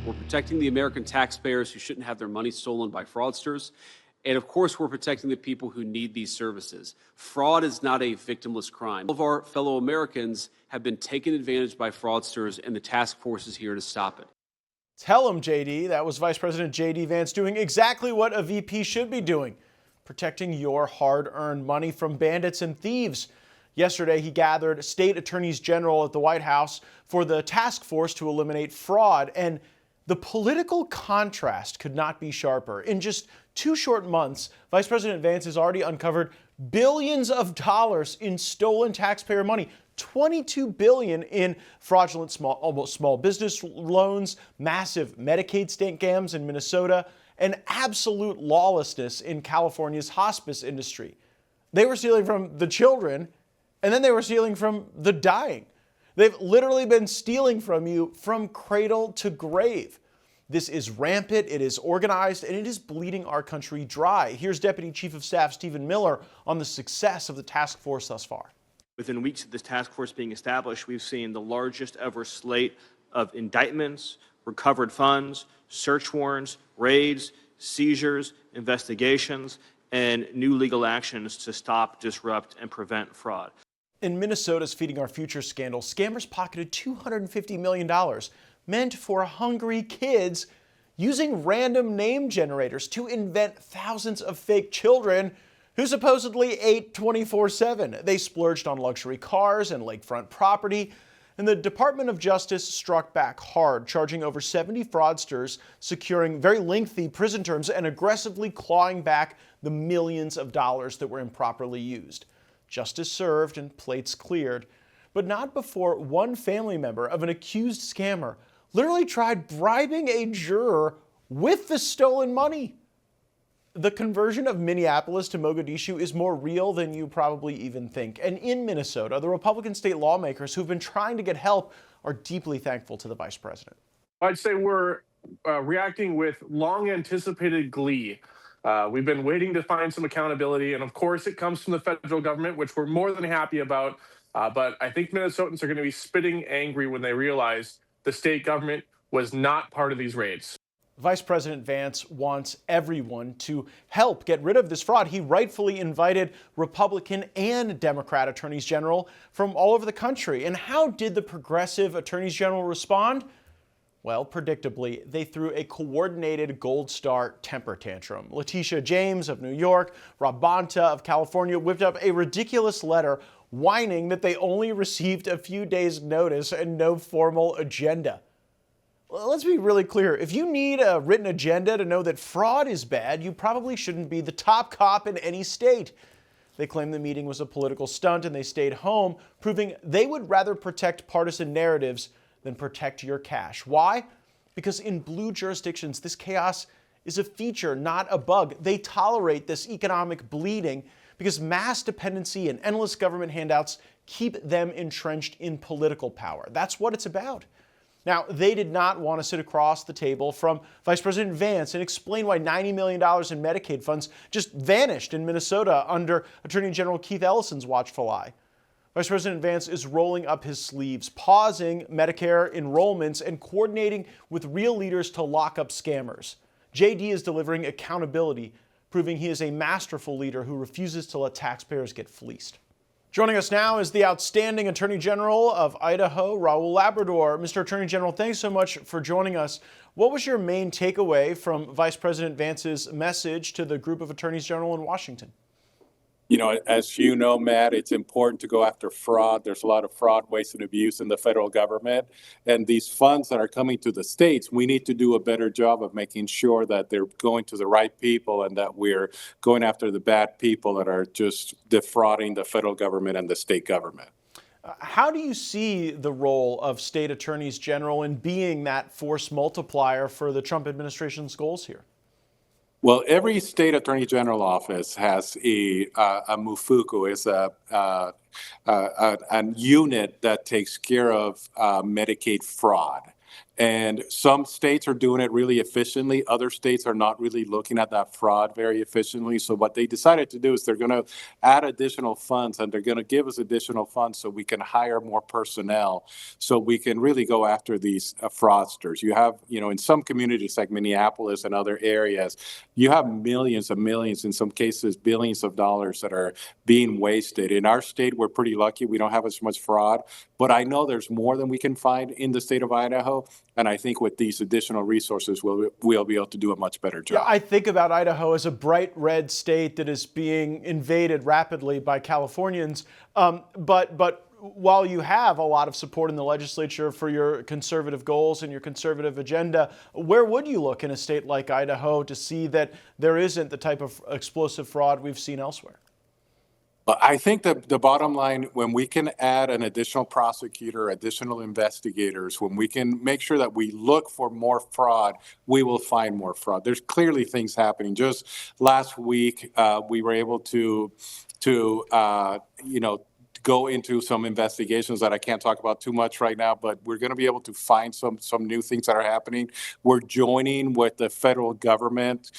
We're protecting the American taxpayers who shouldn't have their money stolen by fraudsters. And of course, we're protecting the people who need these services. Fraud is not a victimless crime. All of our fellow Americans have been taken advantage by fraudsters, and the task force is here to stop it. Tell him, JD. That was Vice President JD Vance doing exactly what a VP should be doing, protecting your hard-earned money from bandits and thieves. Yesterday, he gathered state attorneys general at the White House for the task force to eliminate fraud, and the political contrast could not be sharper. In just 2 short months, Vice President Vance has already uncovered billions of dollars in stolen taxpayer money, $22 billion in fraudulent small business loans, massive Medicaid scams in Minnesota, and absolute lawlessness in California's hospice industry. They were stealing from the children, and then they were stealing from the dying. They've literally been stealing from you from cradle to grave. This is rampant, it is organized, and it is bleeding our country dry. Here's Deputy Chief of Staff Stephen Miller on the success of the task force thus far. Within weeks of this task force being established, we've seen the largest ever slate of indictments, recovered funds, search warrants, raids, seizures, investigations, and new legal actions to stop, disrupt, and prevent fraud. In Minnesota's Feeding Our Future scandal, scammers pocketed $250 million meant for hungry kids using random name generators to invent thousands of fake children who supposedly ate 24/7. They splurged on luxury cars and lakefront property, and the Department of Justice struck back hard, charging over 70 fraudsters, securing very lengthy prison terms, and aggressively clawing back the millions of dollars that were improperly used. Justice served and plates cleared, but not before one family member of an accused scammer literally tried bribing a juror with the stolen money. The conversion of Minneapolis to Mogadishu is more real than you probably even think. And in Minnesota, the Republican state lawmakers who've been trying to get help are deeply thankful to the vice president. I'd say we're reacting with long anticipated glee. We've been waiting to find some accountability, and of course it comes from the federal government, which we're more than happy about. But I think Minnesotans are going to be spitting angry when they realize the state government was not part of these raids. Vice President Vance wants everyone to help get rid of this fraud. He rightfully invited Republican and Democrat attorneys general from all over the country. And how did the progressive attorneys general respond? Well, predictably, they threw a coordinated Gold Star temper tantrum. Letitia James of New York, Rob Bonta of California whipped up a ridiculous letter whining that they only received a few days' notice and no formal agenda. Let's be really clear. If you need a written agenda to know that fraud is bad, you probably shouldn't be the top cop in any state. They claim the meeting was a political stunt and they stayed home, proving they would rather protect partisan narratives than protect your cash. Why? Because in blue jurisdictions, this chaos is a feature, not a bug. They tolerate this economic bleeding because mass dependency and endless government handouts keep them entrenched in political power. That's what it's about. Now, they did not want to sit across the table from Vice President Vance and explain why $90 million in Medicaid funds just vanished in Minnesota under Attorney General Keith Ellison's watchful eye. Vice President Vance is rolling up his sleeves, pausing Medicare enrollments and coordinating with real leaders to lock up scammers. JD is delivering accountability, proving he is a masterful leader who refuses to let taxpayers get fleeced. Joining us now is the outstanding Attorney General of Idaho, Raul Labrador. Mr. Attorney General, thanks so much for joining us. What was your main takeaway from Vice President Vance's message to the group of attorneys general in Washington? You know, as you know, Matt, it's important to go after fraud. There's a lot of fraud, waste, and abuse in the federal government. And these funds that are coming to the states, we need to do a better job of making sure that they're going to the right people and that we're going after the bad people that are just defrauding the federal government and the state government. How do you see the role of state attorneys general in being that force multiplier for the Trump administration's goals here? Well, every state attorney general office has a MUFUCO, is a unit that takes care of Medicaid fraud. And some states are doing it really efficiently. Other states are not really looking at that fraud very efficiently. So what they decided to do is they're going to add additional funds, and they're going to give us additional funds so we can hire more personnel, so we can really go after these fraudsters. You have, in some communities like Minneapolis and other areas, you have millions and millions, in some cases, billions of dollars that are being wasted. In our state, we're pretty lucky. We don't have as much fraud, but I know there's more than we can find in the state of Idaho. And I think with these additional resources, we'll be able to do a much better job. Yeah, I think about Idaho as a bright red state that is being invaded rapidly by Californians. But while you have a lot of support in the legislature for your conservative goals and your conservative agenda, where would you look in a state like Idaho to see that there isn't the type of explosive fraud we've seen elsewhere? I think the bottom line, when we can add an additional prosecutor, additional investigators, when we can make sure that we look for more fraud, we will find more fraud. There's clearly things happening. Just last week, we were able to go into some investigations that I can't talk about too much right now, but we're going to be able to find some new things that are happening. We're joining with the federal government.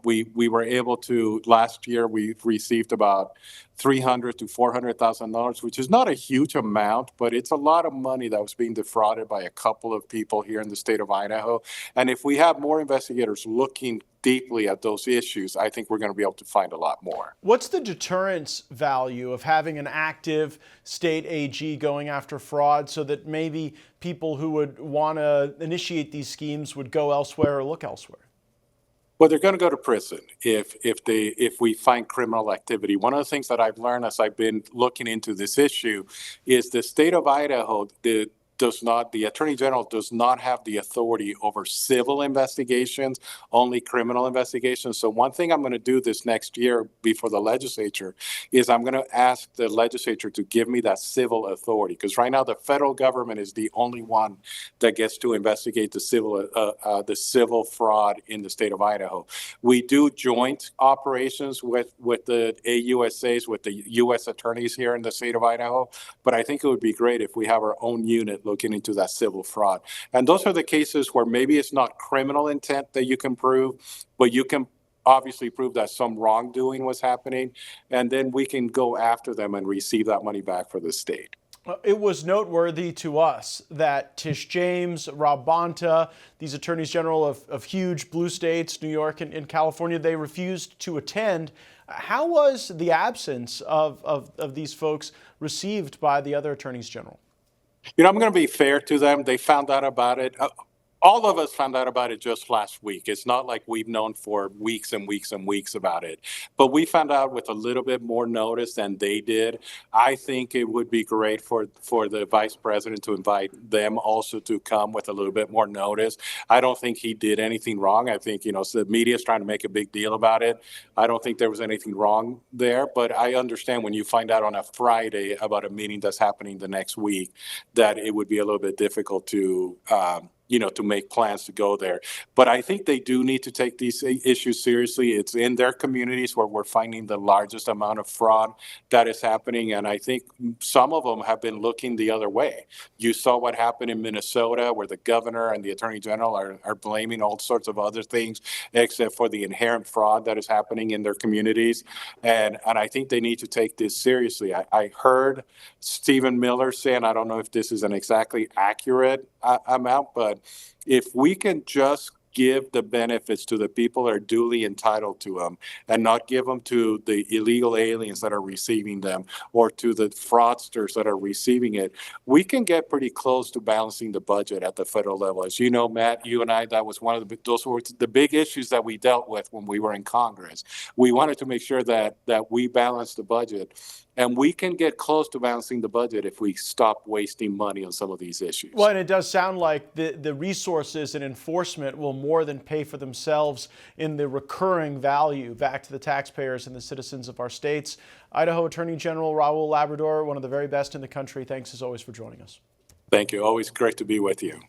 We were able to, last year, we received about $300,000 to $400,000, which is not a huge amount, but it's a lot of money that was being defrauded by a couple of people here in the state of Idaho. And if we have more investigators looking deeply at those issues, I think we're going to be able to find a lot more. What's the deterrence value of having an active state AG going after fraud so that maybe people who would want to initiate these schemes would go elsewhere or look elsewhere? Well, they're going to go to prison if we find criminal activity. One of the things that I've learned as I've been looking into this issue is the state of Idaho, the Attorney General does not have the authority over civil investigations, only criminal investigations. So one thing I'm going to do this next year before the legislature is I'm going to ask the legislature to give me that civil authority, because right now the federal government is the only one that gets to investigate the civil fraud in the state of Idaho. We do joint operations with the AUSAs, with the U.S. attorneys here in the state of Idaho, but I think it would be great if we have our own unit looking into that civil fraud. And those are the cases where maybe it's not criminal intent that you can prove, but you can obviously prove that some wrongdoing was happening, and then we can go after them and receive that money back for the state. It was noteworthy to us that Tish James, Rob Bonta, these attorneys general of huge blue states, New York and California, they refused to attend. How was the absence of these folks received by the other attorneys general? I'm going to be fair to them. They found out about it. All of us found out about it just last week. It's not like we've known for weeks and weeks and weeks about it. But we found out with a little bit more notice than they did. I think it would be great for the vice president to invite them also to come with a little bit more notice. I don't think he did anything wrong. I think, so the media is trying to make a big deal about it. I don't think there was anything wrong there. But I understand when you find out on a Friday about a meeting that's happening the next week, that it would be a little bit difficult to make plans to go there. But I think they do need to take these issues seriously. It's in their communities where we're finding the largest amount of fraud that is happening. And I think some of them have been looking the other way. You saw what happened in Minnesota, where the governor and the attorney general are blaming all sorts of other things, except for the inherent fraud that is happening in their communities. And I think they need to take this seriously. I heard Stephen Miller say, and I don't know if this is an exactly accurate amount, but if we can just give the benefits to the people that are duly entitled to them and not give them to the illegal aliens that are receiving them or to the fraudsters that are receiving it, we can get pretty close to balancing the budget at the federal level. As you know, Matt, you and I, that was those were the big issues that we dealt with when we were in Congress. We wanted to make sure that we balanced the budget. And we can get close to balancing the budget if we stop wasting money on some of these issues. Well, and it does sound like the resources and enforcement will more than pay for themselves in the recurring value back to the taxpayers and the citizens of our states. Idaho Attorney General Raul Labrador, one of the very best in the country, thanks as always for joining us. Thank you. Always great to be with you.